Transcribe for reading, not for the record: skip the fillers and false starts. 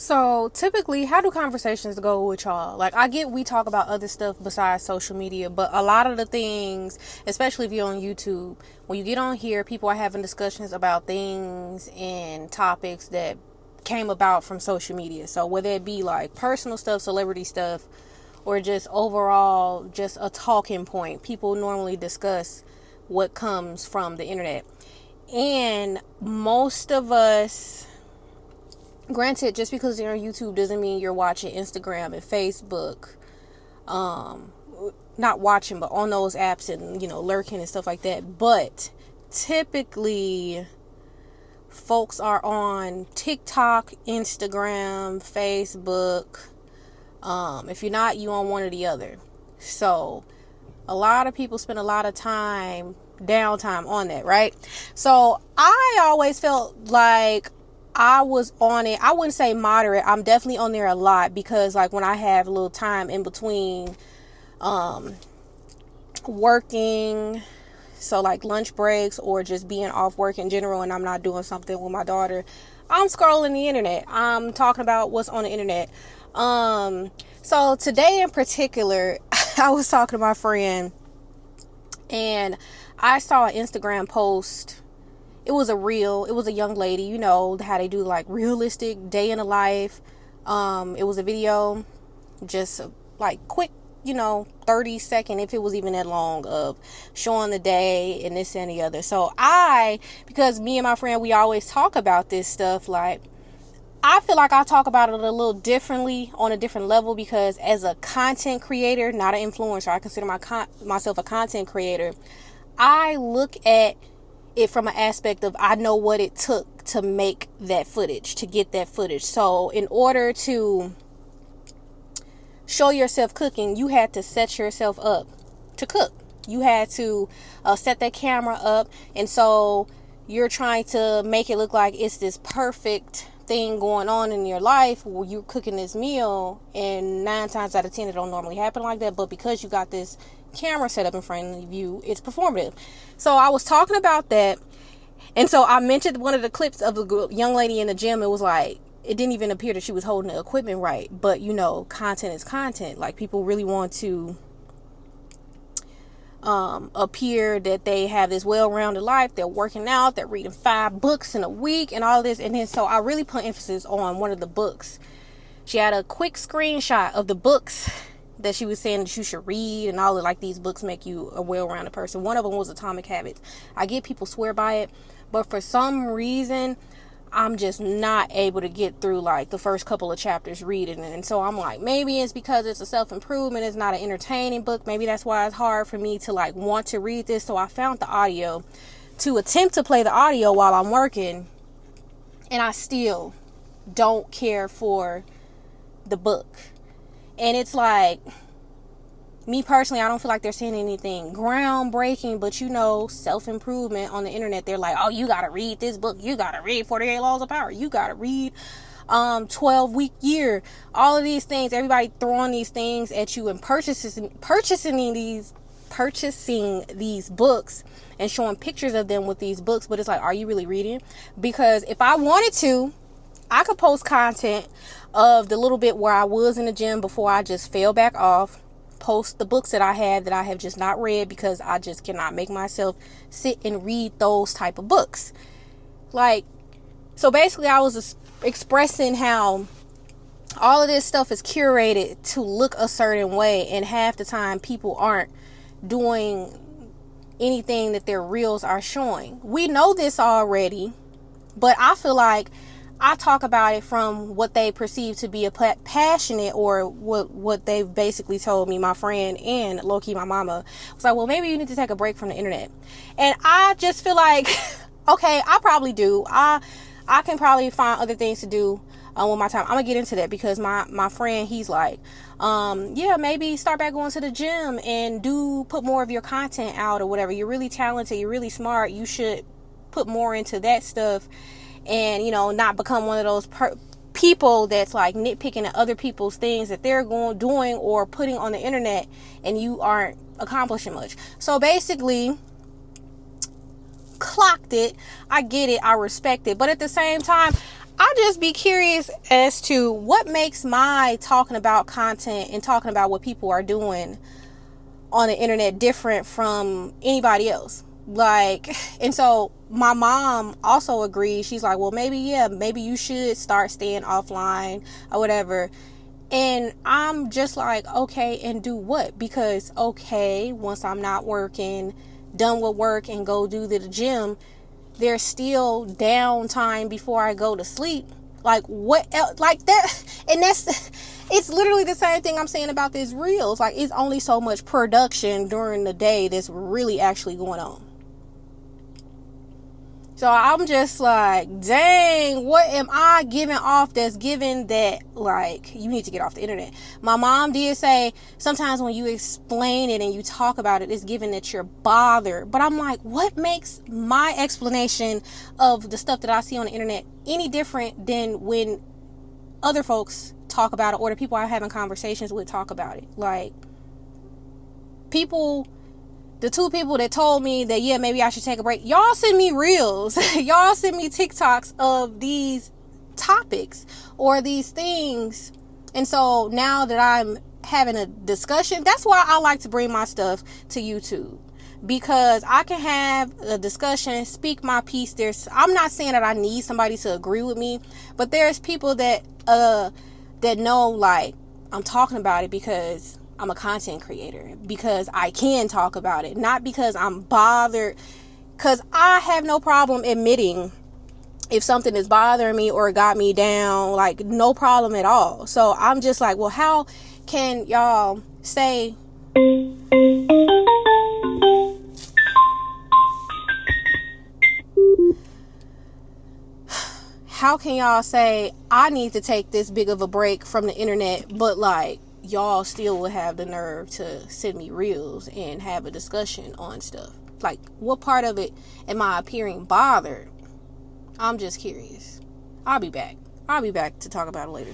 So typically, how do conversations go with y'all? Like, I get we talk about other stuff besides social media, but a lot of the things, especially if you're on YouTube, when you get on here, people are having discussions about things and topics that came about from social media. So whether it be like personal stuff, celebrity stuff, or just overall just a talking point, people normally discuss what comes from the internet. And most of us, granted, just because you're on YouTube doesn't mean you're watching Instagram and Facebook. Not watching, but on those apps and, lurking and stuff like that. But typically, folks are on TikTok, Instagram, Facebook. If you're not, you on one or the other. So a lot of people spend a lot of downtime on that, right? So I always felt like I was on it. I wouldn't say moderate. I'm definitely on there a lot because, like, when I have a little time in between working, so like lunch breaks or just being off work in general, and I'm not doing something with my daughter, I'm scrolling the internet. I'm talking about what's on the internet. So today in particular, I was talking to my friend and I saw an Instagram post. It was a reel. It was a young lady, how they do like realistic day in the life. It was a video, just like quick, 30-second, if it was even that long, of showing the day and this and the other. So because me and my friend, we always talk about this stuff, like, I feel like I talk about it a little differently, on a different level, because as a content creator, not an influencer, I consider myself a content creator. I look at it from an aspect of, I know what it took to make that footage, to get that footage. So in order to show yourself cooking, you had to set yourself up to cook. You had to set that camera up, and so you're trying to make it look like it's this perfect thing going on in your life where you're cooking this meal, and 9 times out of 10 it don't normally happen like that. But because you got this camera set up in front of you, it's performative. So I was talking about that, and so I mentioned one of the clips of the young lady in the gym. It was like, it didn't even appear that she was holding the equipment right, but content is content. Like, people really want to appear that they have this well-rounded life. They're working out, they're reading 5 books in a week and all this. And then so I really put emphasis on one of the books. She had a quick screenshot of the books that she was saying that you should read, and all of, like, these books make you a well-rounded person. One of them was Atomic Habits. I get people swear by it, but for some reason I'm just not able to get through like the first couple of chapters reading it. And so I'm like, maybe it's because it's a self-improvement, it's not an entertaining book. Maybe that's why it's hard for me to like want to read this. So I found the audio to attempt to play the audio while I'm working, and I still don't care for the book. And it's like, me personally, I don't feel like they're saying anything groundbreaking, but self-improvement on the internet, they're like, oh, you gotta read this book, you gotta read 48 Laws of Power, you gotta read 12-week year, all of these things. Everybody throwing these things at you and purchasing these books and showing pictures of them with these books. But it's like, are you really reading? Because if I wanted to, I could post content of the little bit where I was in the gym before I just fell back off, post the books that I have just not read, because I just cannot make myself sit and read those type of books. Like, so basically I was expressing how all of this stuff is curated to look a certain way, and half the time people aren't doing anything that their reels are showing. We know this already, but I feel like I talk about it from what they perceive to be a passionate, or what they've basically told me. My friend and low-key my mama was like, well, maybe you need to take a break from the internet. And I just feel like, okay, I probably do. I can probably find other things to do with my time. I'm gonna get into that, because my friend, he's like, yeah, maybe start back going to the gym and put more of your content out or whatever. You're really talented, you're really smart, you should put more into that stuff, and not become one of those people that's like nitpicking at other people's things that they're doing or putting on the internet, and you aren't accomplishing much. So basically, clocked it. I get it. I respect it. But at the same time, I just be curious as to what makes my talking about content and talking about what people are doing on the internet different from anybody else. Like, and so my mom also agreed. She's like, well, maybe you should start staying offline or whatever. And I'm just like, okay, and do what? Because, okay, once I'm not working, done with work and go do the gym, there's still downtime before I go to sleep. Like, what else? Like that. And it's literally the same thing I'm saying about these reels. Like, it's only so much production during the day that's really actually going on. So I'm just like, dang, what am I giving off that's giving that, like, you need to get off the internet? My mom did say sometimes when you explain it and you talk about it, it's giving that you're bothered. But I'm like, what makes my explanation of the stuff that I see on the internet any different than when other folks talk about it, or the people I'm having conversations with talk about it? Like, the two people that told me that, yeah, maybe I should take a break, y'all send me reels. Y'all send me TikToks of these topics or these things. And so now that I'm having a discussion, that's why I like to bring my stuff to YouTube. Because I can have a discussion, speak my piece. I'm not saying that I need somebody to agree with me, but there's people that know, like, I'm talking about it because I'm a content creator, because I can talk about it, not because I'm bothered. Because I have no problem admitting if something is bothering me or got me down, like, no problem at all. So I'm just like, well, how can y'all say I need to take this big of a break from the internet, but, like, y'all still will have the nerve to send me reels and have a discussion on stuff? Like, what part of it am I appearing bothered? I'm just curious. I'll be back to talk about it later.